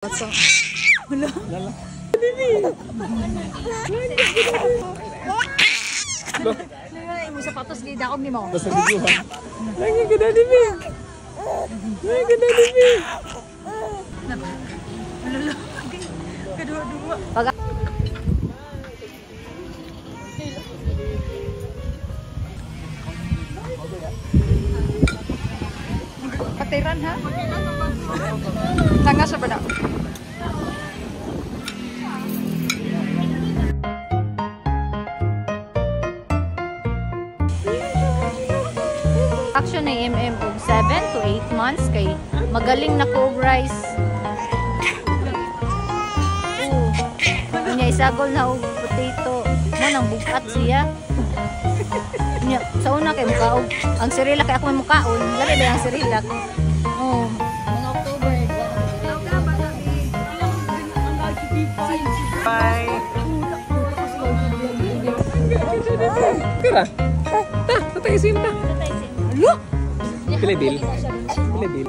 What's up? Wala. Lala. Ay, mo sapatos gid ako nimo. Basta videohan. Lagi ka dali mi. Lagi ka dali mi. Lala. Kedua-dua. Patiran ha? Tangga sa bada. Action na og 7 to 8 months kay magaling na ko rice. Kanya isagol na og potato. Mo nang bukat siya. Nya sa una kay mukaog ang sirilak kay ako may mukaon. Dali ba ang sirilak? Oh, mga October. Bye. Kira. Tatay isim ta. Lo. Pila bil. Pila bil.